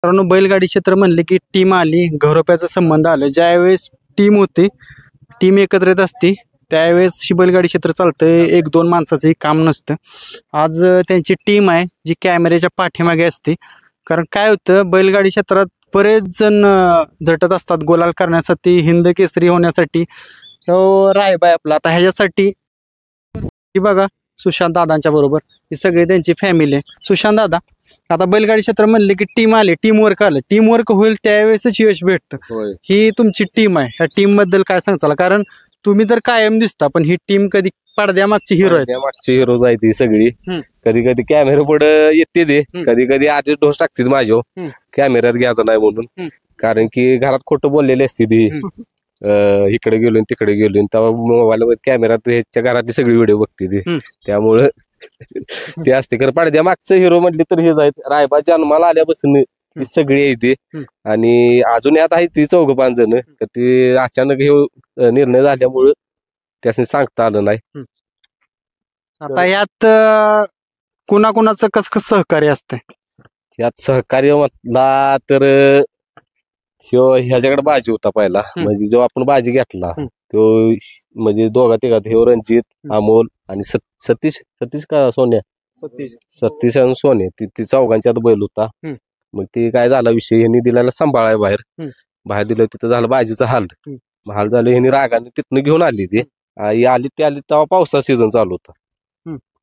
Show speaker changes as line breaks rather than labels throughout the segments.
मित्रांनो बैलगाडी क्षेत्र म्हणले की टीम आली, घरोप्याचा संबंध आलं. ज्यावेळेस टीम होते, टीम एकत्रित असते, त्यावेळेस ही बैलगाडी क्षेत्र चालतंय. एक दोन माणसाचंही काम नसतं. आज त्यांची टीम आहे जी कॅमेऱ्याच्या पाठीमागे असते. कारण काय होतं, बैलगाडी क्षेत्रात बरेच जण झटत असतात गोलाल करण्यासाठी, हिंद केसरी होण्यासाठी. हो रायबा आहे आपला. आता ह्याच्यासाठी ही बघा सुशांत दादांच्या बरोबर ही सगळी त्यांची फॅमिली आहे. सुशांत दादा, आता बैलगाडी क्षेत्र म्हणले की टीम आली, टीम वर्क आलं, टीम वर्क होईल त्यावेळेसच यश भेटतं. ही तुमची टीम आहे. ह्या टीम बद्दल काय सांगताल? कारण तुम्ही तर कायम दिसता, पण ही टीम कधी पडद्यामागची हिरो आहे.
मागची हिरोज आहे ती सगळी. कधी कधी कॅमेरा पुढे येते ते, कधी कधी आधी ढोस टाकते माझ्या कॅमेऱ्यात घ्यायचा नाही म्हणून. कारण की घरात खोटं बोललेली असते ती, इकडे गेलो तिकडे गेलो, तेव्हा मोबाईल मध्ये कॅमेरात ह्याच्या घरातली सगळी व्हिडिओ बघते ती. त्यामुळं ते असते. खरं पडद्या मागचं हिरो म्हटले तर हेच आहेत. रायबा जन्माला आल्यापासून ही सगळी आहे ती. आणि अजून यात आहे ती 4-5 जण. तर ते अचानक हे निर्णय झाल्यामुळं त्यासनी सांगता आलं नाही.
आता यात कुणाकुणाचं कसं कसं सहकार्य असतंय?
यात सहकार्य म्हटला तर ह्याच्याकडे बाजी होता पहिला. म्हणजे जो आपण बाजी घेतला तो म्हणजे दोघा तिघात हे रणजित, अमोल आणि सतीश का सोन्या, सतीश आणि सोने, ती चौघांच्यात बैल होता. मग ते काय झाला विषय, ह्यांनी दिलेला सांभाळाय बाहेर दिलं. तिथं झालं बाजीचं हाल झालं. ह्यांनी रागाने तिथनं घेऊन आली ती. आली तेव्हा पावसाचा सीझन चालू होता.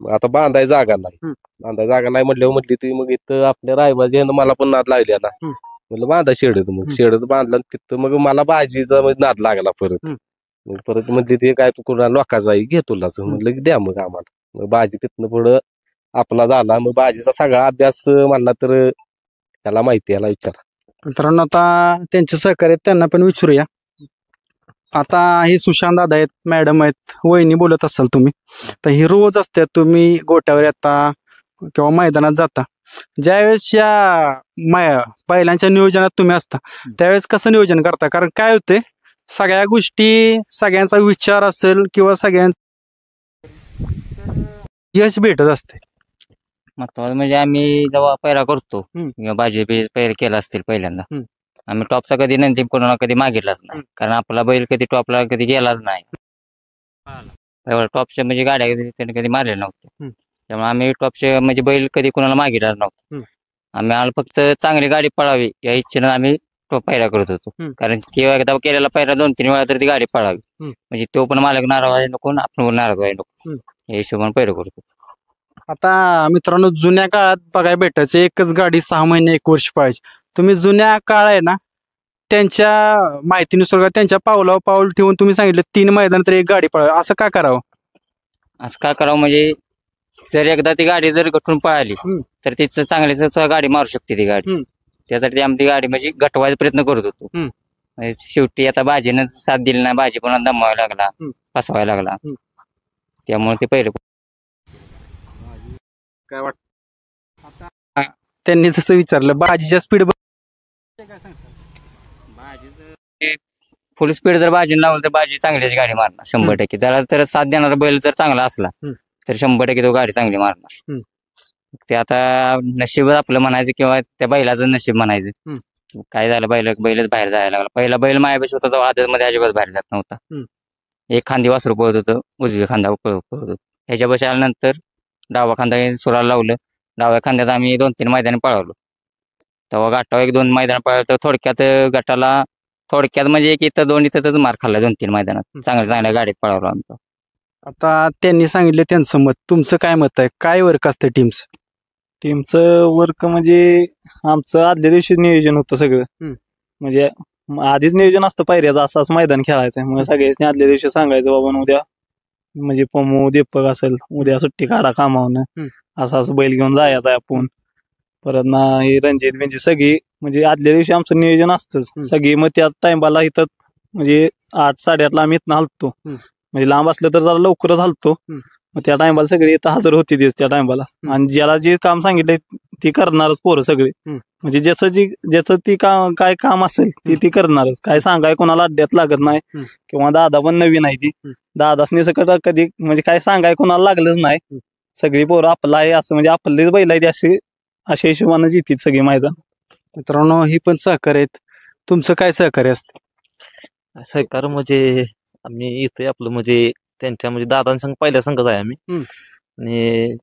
मग आता बांधाय जागा नाही म्हटली ती. मग इथं आपल्या रायबाजी मला पण नाद लागलेला. म्हटलं बांधा शेडत. मग शेडत बांधला. तिथं मग मला बाजीचा नाद लागला परत. मग परत म्हटली ते काय तू कुणा लोकांचा घे तुलाच. म्हटलं की द्या मग आम्हाला. मग बाजी तिथनं पुढं आपला झाला. मग बाजीचा सगळा अभ्यास म्हणला तर त्याला माहिती, याला विचार.
मित्रांनो आता त्यांचे सहकार्य त्यांना पण विचारूया. आता हे सुशांत दादा आहेत, मॅडम आहेत, वहिनी बोलत असाल तुम्ही, तर ही रोज असतात तुम्ही गोट्यावर येता किंवा मैदानात जाता. ज्यावेळेस या बैलांच्या नियोजनात तुम्ही असता त्यावेळेस कसं नियोजन करता? कारण काय होते, सगळ्या गोष्टी सगळ्यांचा विचार असेल किंवा सगळ्यांचं यश भेटत असते.
महत्वाचं म्हणजे आम्ही जेव्हा पैरा करतो किंवा भाजी पैर केला असतील पहिल्यांदा, आम्ही टॉपचा कधी नंतर कोणाला कधी मागितलाच नाही. कारण आपला बैल कधी टॉपला कधी गेलाच नाही. टॉपच्या म्हणजे गाड्या त्याने कधी मारल्या नव्हत्या. त्यामुळे आम्ही टॉपचे म्हणजे बैल कधी कोणाला मागितलाच नव्हतं. आम्ही खूप चांगली गाडी पळावी या इच्छेनं आम्ही टॉप पैरा करत होतो. कारण तेव्हा एकदा केलेला पैरा 2-3 वेळा तर ती गाडी पळावी, म्हणजे तो पण मालक नाराज आहे नको, आपण नाराज आहे नको, या हिशोबाने पैरा करतो.
आता मित्रांनो जुन्या काळात बघायला भेटायचं एकच गाडी 6 महिने 1 वर्ष पळायची. तुम्ही जुन्या काळ आहे ना, त्यांच्या माहितीनुसार त्यांच्या पावलावर पाऊल ठेवून तुम्ही सांगितलं 3 मैदान तर 1 गाडी पळावी. असं का करावं?
असं का करावं म्हणजे जर एकदा ती गाडी जर गठून पळाली तर तिचं चांगलीच गाडी मारू शकते ती गाडी. त्यासाठी आम्ही ती गाडी म्हणजे गटवायचा प्रयत्न करत होतो. शेवटी आता बाजीनं साथ दिली नाही, बाजी पण दमवायला लागला, फसवायला लागला. त्यामुळे ते पहिले
काय वाटतं
त्यांनी जसं विचारलं बाजीच्या स्पीड
फुल स्पीड जर बाजीने लावलं तर बाजी चांगलीच गाडी मारणार 100%. त्याला तर साथ देणारा बैल जर चांगला असला तर 100% तो गाडी चांगली मारणार. ते आता नशीब आपलं म्हणायचं किंवा त्या बैलाचं नशीब म्हणायचं. काय झालं, बैलच बाहेर जायला लागला. पहिला बैल मायापाशी होता तेव्हा आदत मध्ये अजिबात बाहेर जात नव्हता. एक खांदी वासरू पळत होतं, उजवी खांदा पळत होतं. ह्याच्यापाशी आल्यानंतर डावा खांदा सुराला लावलं. डाव्या खांद्यात आम्ही 2-3 मैदान पळवलो. तेव्हा गाठावर 1-2 मैदान पळवलं. थोडक्यात गटाला म्हणजे एक इथं 2 इथंच मार खाल्ला 2-3 मैदानात. चांगल्या गाडीत पळवलो आमचा.
आता त्यांनी सांगितले त्यांचं मत, तुमचं काय मत आहे? काय वर्क असतं
टीमचं वर्क म्हणजे आमचं आदल्या दिवशी नियोजन होतं सगळं. म्हणजे आधीच नियोजन असतं पायऱ्याचं, असं मैदान खेळायचं. मग सगळ्यांनी आदल्या दिवशी सांगायचं बाबा उद्या म्हणजे पमू दीपक असेल उद्या सुट्टी काढा कामावनं, असं बैल घेऊन जायचं आहे आपण. परत ना हे रणजित सगळी म्हणजे आदल्या दिवशी आमचं नियोजन असतंच सगळी. मग त्या टाइमला इथं म्हणजे 8-8:30 आम्ही इथनं हलतो. म्हणजे लांब असलं तर जरा लवकरच हलतो. मग त्या टाइमला सगळी इथं हजर होती त्या टाइमला. आणि ज्याला जे काम सांगितलंय ती करणारच पोरं सगळी. म्हणजे ज्याचं ती काय काम असेल ती करणारच. काय सांगाय कोणाला अड्ड्यात लागत नाही. किंवा दादा पण नवीन आहे, ती दादासनी सकट कधी म्हणजे काय सांगाय कोणाला लागलंच नाही. सगळी पोरं आपला आहे असं म्हणजे आपलीच बैल आहे ती अशी अशा हिशोबानं जितीत सगळी मैदान.
मित्रांनो ही पण सहकार्य आहेत. तुमचं काय सहकार्य असतं?
सहकार म्हणजे आम्ही येतोय आपलं म्हणजे त्यांच्या म्हणजे दादांसंग पहिल्या संघच आहे आम्ही. आणि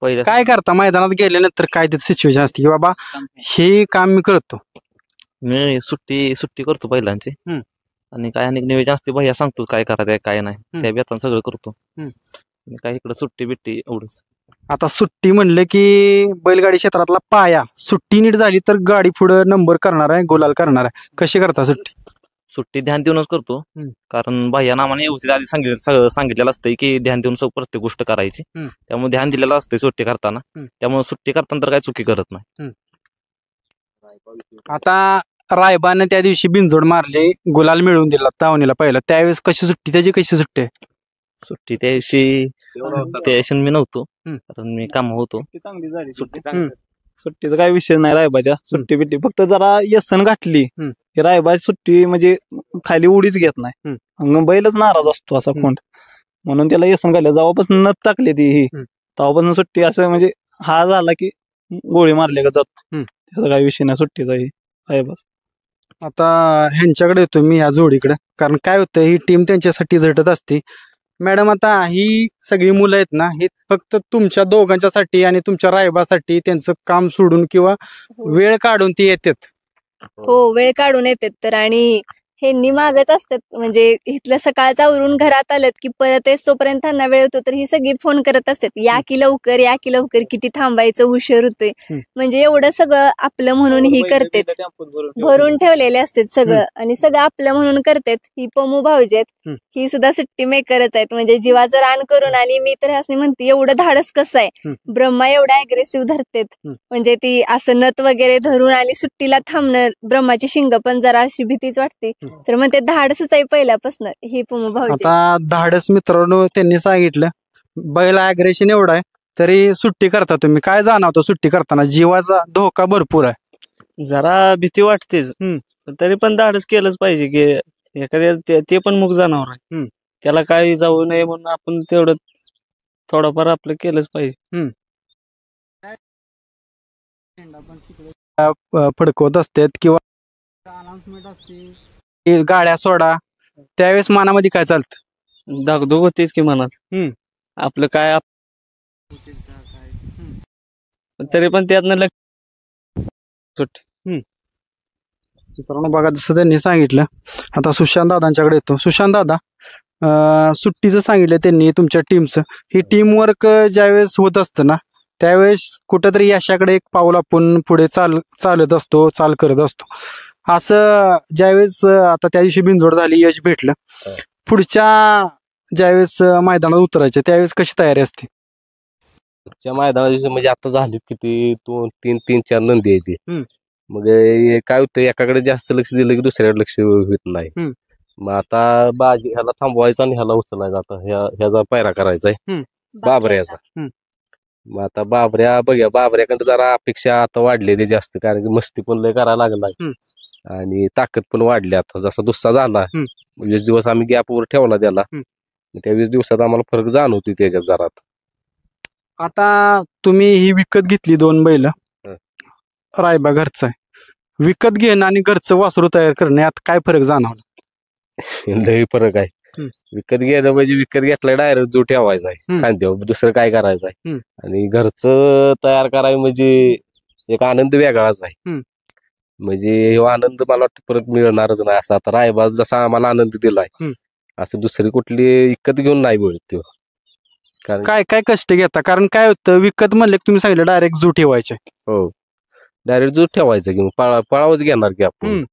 पहिल्या
काय करता मैदानात गेल्यानंतर काय तिथे सिच्युएशन असते की बाबा हे काम मी करतो?
मी सुट्टी करतो पहिल्यांची. आणि काय अनेक नियोजन असते भैया सांगतो काय करायचं काय नाही त्या बेतान सगळं करतो. आणि काय इकडं सुट्टी बिट्टी एवढंच.
आता सुट्टी म्हणले की बैलगाडी क्षेत्रातला पाया, सुट्टी नीट झाली तर गाडी पुढे नंबर करणार आहे, गुलाल करणार आहे. कशी करता
सुट्टी ध्यान देऊनच करतो. कारण भैयानं आम्हाला व्यवस्थित आधी सांगितलेलं असतंय की ध्यान देऊन प्रत्येक गोष्ट करायची. त्यामुळे ध्यान दिलेलं असतंय सुट्टी करताना. त्यामुळे सुट्टी करताना तर काही चुकी करत नाही.
आता रायबाने त्या दिवशी बिनजोड मारली, गुलाल मिळवून दिला दावणीला पहिला, त्यावेळेस कशी सुट्टी, त्याची कशी सुट्टी आहे?
सुट्टी त्या दिवशी मी नव्हतो कारण मी काम होतो.
चांगली झाली सुट्टीचा काय विषय नाही रायबाच्या. सुट्टी बिट्टी फक्त जरा यसन घातली की रायबाची सुट्टी म्हणजे खाली उडीच घेत नाही. मग बैलच नाराज असतो असा खोंड, म्हणून त्याला यसन घातल्या. जेव्हापासून नथ टाकली ती ही तेव्हापासून सुट्टी असं म्हणजे हा झाला की गोळी मारले का जातो. त्याचा काही विषय नाही सुट्टीचा रायबाच.
आता ह्यांच्याकडे येतो मी या जोडीकडे, कारण काय होतं ही टीम त्यांच्यासाठी झटत असते. मॅडम आता ही सगळी मुलं आहेत ना, ही फक्त तुमच्या दोघांच्यासाठी आणि तुमच्या रायबासाठी त्यांचं काम सोडून किंवा वेळ काढून ती येतात?
हो, वेळ काढून येतात तर. आणि ह्यांनी मागच असतात म्हणजे इथलं सकाळचं आवरून घरात आलं की परत येस तोपर्यंत त्यांना वेळ होतो तर ही सगळी फोन करत असतात, या की लवकर, या की लवकर, किती थांबायचं, उशीर होतोय. म्हणजे एवढं सगळं आपलं म्हणून ही करतात, भरून ठेवलेले असतात सगळं आणि सगळं आपलं म्हणून करतात. ही पमू भाऊजी आहेत, ही सुद्धा सुट्टी मेकरच आहेत. म्हणजे जीवाचं रान करून. आणि मी तर ह्यासनी म्हणते एवढं धाडस कसं आहे, ब्रह्मा एवढा अग्रेसिव्ह धरतेत. म्हणजे ती असं नथ वगैरे धरून आणि सुट्टीला थांबणं, ब्रह्माची शिंग पण जरा अशी भीतीच वाटते. तर मग ते धाडसच आहे पहिल्यापासून ही पमू भाऊजी.
आता धाडस मित्रांनो त्यांनी सांगितलं, बैल अग्रेशन एवढा आहे तरी सुट्टी करता तुम्ही. काय जाणवतं सुट्टी करताना? जीवाचा धोका भरपूर आहे.
जरा भीती वाटतेच, तरी पण धाडस केलंच पाहिजे की एखाद्या ते पण मुक जनावर आहे, त्याला काही जाऊ नये म्हणून आपण तेवढं थोडंफार आपलं केलंच पाहिजे.
फडकवत असतात किंवा अनाउन्समेंट असते गाड्या सोडा, त्यावेळेस मनामध्ये काय चालतं?
धाकधूक होतीच की मनात. आपलं काय तरी पण त्यातनं सुट्टी.
मित्रांनो बघा, जसं त्यांनी सांगितलं. आता सुशांत दादांच्याकडे येतो. सुशांत दादा, सुट्टीचं सांगितलं त्यांनी तुमच्या टीमचं, ही टीम वर्क ज्यावेळेस होत असतं ना त्यावेळेस कुठंतरी यशाकडे एक पाऊल आपण पुढे चालत असतो, चाल करत असतो. असं ज्यावेळेस आता त्या दिवशी बिनजोड झाली, यश भेटलं, पुढच्या ज्यावेळेस मैदानात उतरायचे त्यावेळेस कशी तयारी असते?
पुढच्या मैदानाची म्हणजे आता झाली किती 2-3-4 नंदी आहे ती. मग काय होतं, एकाकडे जास्त लक्ष दिलं की दुसऱ्याकडे लक्ष होत नाही. मग आता बाजी ह्याला थांबवायचा आणि ह्याला उचलायचा. आता ह्याचा पायरा करायचा आहे बाबऱ्याचा. मग आता बाबऱ्याकडे जरा अपेक्षा आता वाढली ते जास्त, कारण की मस्ती पण लय करायला लागलाय आणि ताकद पण वाढली. आता जसा दुसरा झाला 20 दिवस आम्ही गॅपवर ठेवला त्याला, त्या 20 दिवसात आम्हाला फरक जाणवतो त्याच्यात जरा.
आता तुम्ही ही विकत घेतली 2 बैल, रायबा घरचा आहे, विकत घेणं आणि घरचं वासरू तयार करणं यात काय फरक जाणवला?
लय फरक आहे. विकत घेणं म्हणजे विकत घेतला डायरेक्ट जो ठेवायचा आहे खांद्यावर, दुसरं काय करायचं आहे. आणि घरचं तयार करायचं म्हणजे एक आनंद वेगळाच आहे. म्हणजे हे आनंद मला वाटतं परत मिळणारच नाही. असं आता रायबा जसा आम्हाला आनंद दिलाय असं दुसरी कुठली विकत घेऊन नाही मिळत तो. कारण
काय काय कष्ट घेता? कारण काय होतं, विकत म्हणले की तुम्ही सांगितलं डायरेक्ट जू ठेवायचे.
हो, डायरेक्ट जो ठेवायचा की पळावच घेणार की आपण.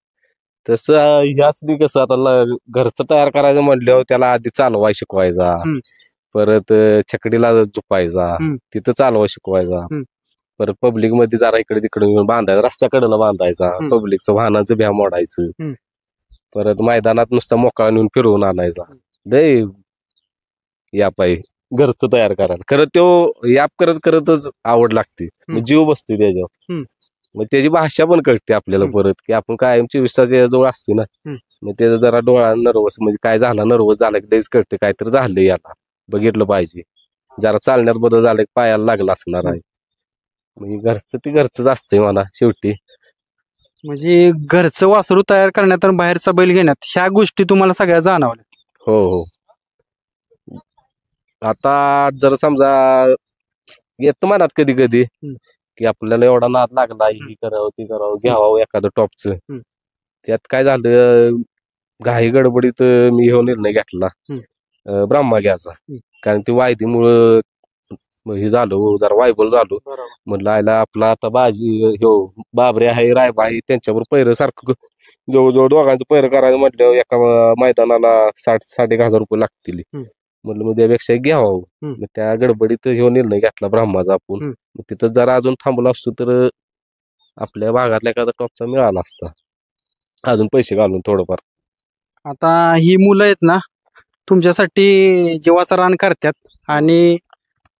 तसं ह्याच बी कसं आता घरचं तयार करायचं म्हटल्यावर त्याला आधी चालवाय शिकवायचा, परत छकडीला झोपायचा, तिथं चालवाय शिकवायचा, परत पब्लिक मध्ये जरा इकडे तिकडे घेऊन बांधायचा, रस्त्याकडे बांधायचा, पब्लिकचं वाहनाचं भ्या मोडायचं, परत मैदानात नुसता मोकळा नेऊन फिरवून आणायचा. लय या पायी घरचं तयार करायला खरं तो याप करत करतच आवड लागते, जीव बसतो त्याच्यावर. मग त्याची भाषा पण कळते आपल्याला परत, की आपण कायमची विश्वासाच्या जवळ असतो ना. मग त्याचा जरा डोळा नर्वस म्हणजे काय झाला, नर्वस झाला की तेच कळते काहीतरी झालं, याला बघितलं पाहिजे. जरा चालण्यात बदल झाला की पायाला लागला असणार आहे. म्हणजे घरचं ते घरचंच असतंय मला शेवटी.
म्हणजे घरचं वासरू तयार करण्यात आणि बाहेरचा बैल घेण्यात ह्या गोष्टी तुम्हाला सगळ्या जाणवल्या.
हो हो. आता जर समजा येतं मनात कधी कधी की आपल्याला एवढा नाद लागला, ही करावं ती करावं, घ्यावं एखादं टॉपचं. त्यात काय झालं, घाई गडबडीत मी ह्यो निर्णय घेतला ब्रह्मा घ्यायचा. कारण ती वायदीमुळं हे झालो, जरा वायबल झालो. म्हणलं आयला आपला आता बाजी ह्यो बाबरे आहे, रायबा आहे, त्यांच्यावर पैर सारखं जवळजवळ दोघांचं पैर करायचं म्हटल्यावर एका मैदानाला 60,000-1,500 रुपये लागतील. म्हणलं मग त्यापेक्षा घ्यावं. मग त्या गडबडीत ह्यो निर्णय घेतला ब्रह्माचा आपण. मग तिथं जरा अजून थांबलो असतो तर आपल्या भागातला एखादा टॉपचा मिळाला असता, अजून पैसे घालून थोडंफार.
आता ही मुलं आहेत ना, तुमच्यासाठी जीवाचं रान करतात आणि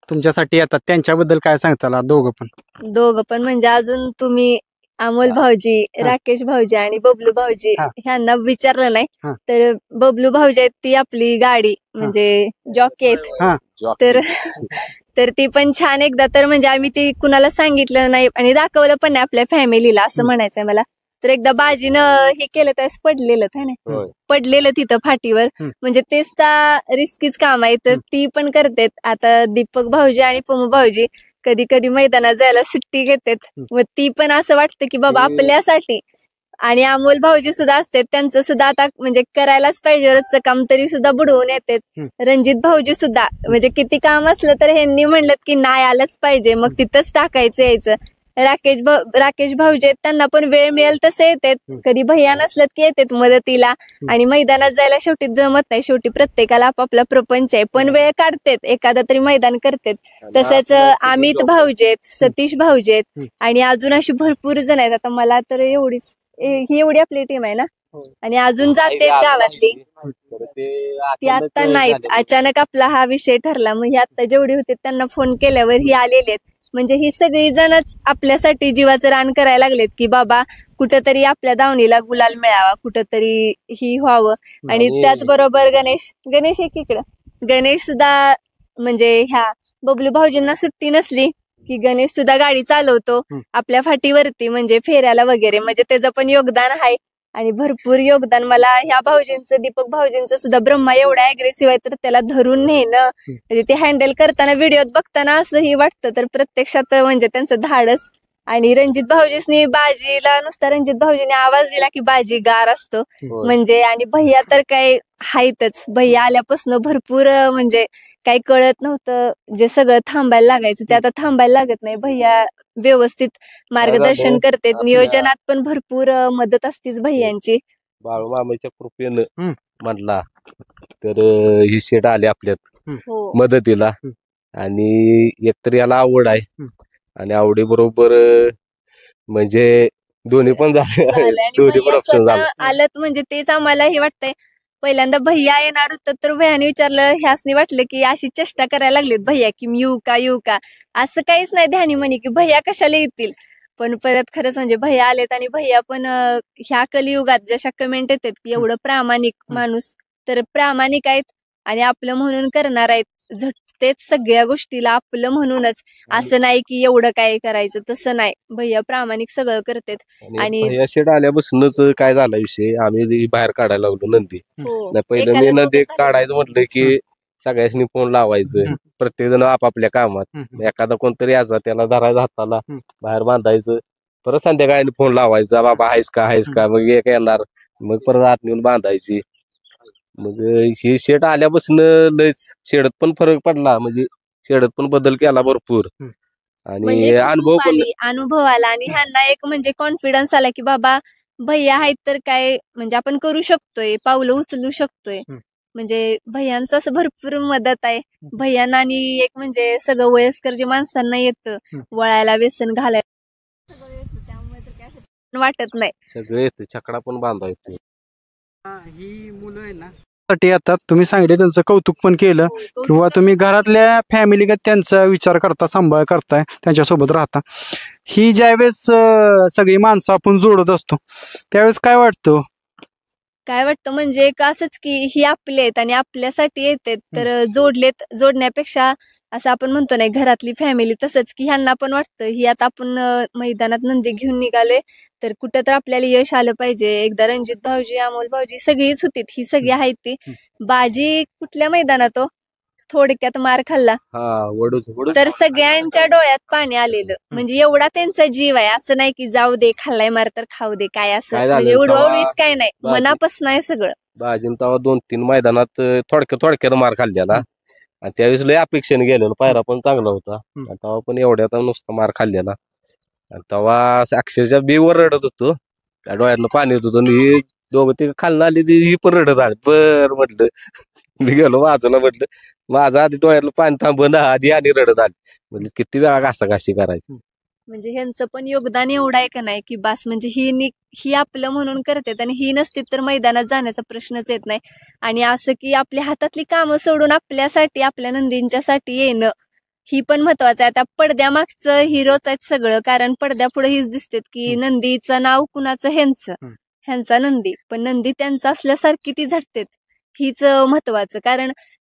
तुमच्यासाठी येतात, त्यांच्याबद्दल काय सांगताल दोघं पण?
म्हणजे अजून तुम्ही अमोल भाऊजी, राकेश भाऊजी आणि बबलू भाऊजी ह्यांना विचारलं नाही. तर बबलू भाऊजी आहेत ती आपली गाडी म्हणजे जॉकी आहेत. तर ती पण छान एकदा तर म्हणजे आम्ही ती कुणाला सांगितलं नाही आणि दाखवलं पण नाही आपल्या फॅमिलीला, असं म्हणायचंय मला. तर एकदा बाजीनं हे केलं त्यावेळेस पडलेलं तिथं फाटीवर. म्हणजे तेच रिस्कीच काम आहे, तर ती पण करतेत. आता दीपक भाऊजी आणि पमू भाऊजी कधी कधी मैदानात जायला सुट्टी घेतात. मग ती पण असं वाटतं की बाबा आपल्यासाठी. आणि अमोल भाऊजी सुद्धा असतात, त्यांचं सुद्धा आता म्हणजे करायलाच पाहिजे रोजचं काम, तरी सुद्धा बुडवून येतात. रणजित भाऊजी सुद्धा म्हणजे किती काम असलं तर ह्यांनी म्हणलं की नाही आलंच पाहिजे, मग तिथंच टाकायचं यायचं. राकेश भाऊजी त्यांना पण वेळ मिळेल तसे येतात, कधी भैया नसलं की येतात मदतीला. आणि मैदानात जायला शेवटी जमत नाही, शेवटी प्रत्येकाला आपापला प्रपंच आहे, पण वेळ काढतेत, एखादा तरी मैदान करतेत. तसंच अमित भाऊजी आहेत, सतीश भाऊजी आहेत आणि अजून अशी भरपूर जण आहेत. आता मला तर ही एवढी आपली टीम आहे ना, आणि अजून जाते गावातली ती आता नाहीत. अचानक आपला हा विषय ठरला, मग ही आता जेवढी होते त्यांना फोन केल्यावर ही आलेली आहेत. म्हणजे ही सगळी जणच आपल्यासाठी जीवाचं रान करायला लागलेत की बाबा कुठंतरी आपल्या दावणीला गुलाल मिळावा, कुठंतरी ही व्हावं. आणि त्याचबरोबर गणेश एक इकडं, गणेश सुद्धा म्हणजे ह्या बबलू भाऊजींना सुट्टी नसली की गणेश सुद्धा गाडी चालवतो आपल्या फाटीवरती, म्हणजे फेऱ्याला वगैरे. म्हणजे त्याचं पण योगदान आहे आणि भरपूर योगदान. मला ह्या भाऊजींचं, दीपक भाऊजींचं सुद्धा ब्रह्मा एवढा अग्रेसिव्ह आहे, तर त्याला धरून नेणं म्हणजे ते हँडल करताना व्हिडिओत बघताना असंही वाटतं, तर प्रत्यक्षात म्हणजे त्यांचं धाडस. आणि रणजित भाऊजींनी बाजीला नुसता रणजित भाऊजीने आवाज दिला की बाजी गार असतो म्हणजे. आणि भैया तर काय हायतच, भैया आल्यापासून भरपूर म्हणजे काही कळत नव्हतं, जे सगळं थांबायला लागायचं ते आता थांबायला लागत नाही. भैया व्यवस्थित मार्गदर्शन करते, नियोजनात पण भरपूर मदत असतीच भैयांची.
बाळू मामाच्या कृपेनं म्हणला तर ही शेट आली आपल्यात मदतीला. आणि एकतर याला आवड आहे आणि आवडी बरोबर म्हणजे दोन्ही पण झाले, दोन्ही पण ऑप्शन झाले.
आलत म्हणजे तेच आम्हाला हे वाटतंय. पहिल्यांदा भैया येणार होतं तर भैयाने विचारलं, ह्यासनी वाटलं की अशी चेष्टा करायला लागलीत भैया की येऊ का. असं काहीच नाही ध्यानी म्हणे की भैया कशाला येतील. पण परत खरंच म्हणजे भैया आलेत आणि भैया पण ह्या कलियुगात जशा कमेंट येतात की एवढं प्रामाणिक माणूस, तर प्रामाणिक आहेत आणि आपलं म्हणून करणार आहेत. झटतेच सगळ्या गोष्टीला आपलं म्हणूनच, असं नाही की एवढं काय करायचं, तसं नाही. भैया प्रामाणिक सगळं करतात. आणि
भैया शेड आल्यापासूनच काय झाला विषय, आम्ही बाहेर काढायला लागलो नंदी. नाही पहिलं मी नंदी काढायचं म्हटलं की सगळ्यांनी फोन लावायचं, प्रत्येक जण आपापल्या कामात. एखादा कोणतरी यायचा, त्याला धरायचा हाताला, बाहेर बांधायचं, परत संध्याकाळी फोन लावायचा, बाबा आहेस का. मग एक येणार, मग परत आत नेऊन बांधायची. मग ही शेड आल्यापासून लयच शेडत पण फरक पडला, म्हणजे शेडत पण बदल केला भरपूर. आणि
अनुभव आला आणि ह्यांना एक म्हणजे कॉन्फिडन्स आला की बाबा भैया आहेत तर काय म्हणजे आपण करू शकतोय, पावलं उचलू शकतोय. म्हणजे भैयांचं असं भरपूर मदत आहे भैयांना. आणि एक म्हणजे सगळं वयस्कर जे माणसांना येतं वळायला, व्यसन घालायला त्यामुळे तर काय वाटत नाही,
सगळे येते. छकडा पण बांधायचं.
ही मुलं आहे ना साठी येतात, तुम्ही सांगितले त्यांचं कौतुक पण केलं, किंवा तुम्ही घरातल्या फॅमिलीगत त्यांचा विचार करता, सांभाळ करताय, त्यांच्यासोबत राहता. ही ज्यावेळेस सगळी माणसं आपण जोडत असतो त्यावेळेस काय वाटतं
म्हणजे एक असंच की ही आपले आहेत आणि आपल्यासाठी येतात, तर जोडण्यापेक्षा असं आपण म्हणतो नाही घरातली फॅमिली तसंच की ह्यांना पण वाटतं ही आता आपण मैदानात नंदी घेऊन निघालोय तर कुठं तर आपल्याला यश आलं पाहिजे. एकदा रणजित भाऊजी, अमोल भाऊजी सगळीच होती, ही सगळी आहेत ती. बाजी कुठल्या मैदानात हो थोडक्यात मार खाल्ला
वडूच
तर सगळ्यांच्या डोळ्यात पाणी आलेलं. म्हणजे एवढा त्यांचा जीव आहे, असं नाही की जाऊ दे खाल्लाय मार तर खाऊ दे काय असं
काय झालं
म्हणजे
तेव्हा
उडवाउडवीच काय नाही,
बाजी-
मनापासून आहे सगळं.
बाजीन तेव्हा 2-3 मैदानात थोडक्यात मार खाल्लेला आणि त्यावेळेस लय अपेक्षेने गेलेलो. पायरा पण चांगला होता आणि तेव्हा पण एवढ्यात नुसता मार खाल्लेला आणि तेव्हा असं अक्षरशः बेवर रडत होतो. त्या डोळ्यातनं पाणी येत होतं आणि ही दोघं ते खालनं आली ही पण रडत आली. बर म्हटलं मी गेलो बाजूला, म्हटलं माझा आधी डोळ्यातलं पाणी थांबून आधी आणि रडत आली. म्हणजे किती वेळा घासाघाशी करायची.
म्हणजे ह्यांचं पण योगदान एवढं आहे का नाही की बास, म्हणजे ही आपलं म्हणून करतात आणि ही नसती तर मैदानात जाण्याचा प्रश्नच येत नाही. आणि असं की आपल्या हातातली कामं सोडून आपल्यासाठी आपल्या नंदींच्यासाठी येणं ही पण महत्वाचं आहे. आता पडद्यामागचं हिरोच आहेत सगळं, कारण पडद्यापुढे हीच दिसतात की नंदीचं नाव कुणाचं ह्यांचा नंदी, पण नंदी त्यांचा असल्यासारखी ती झटतेत हीच महत्वाचं. कारण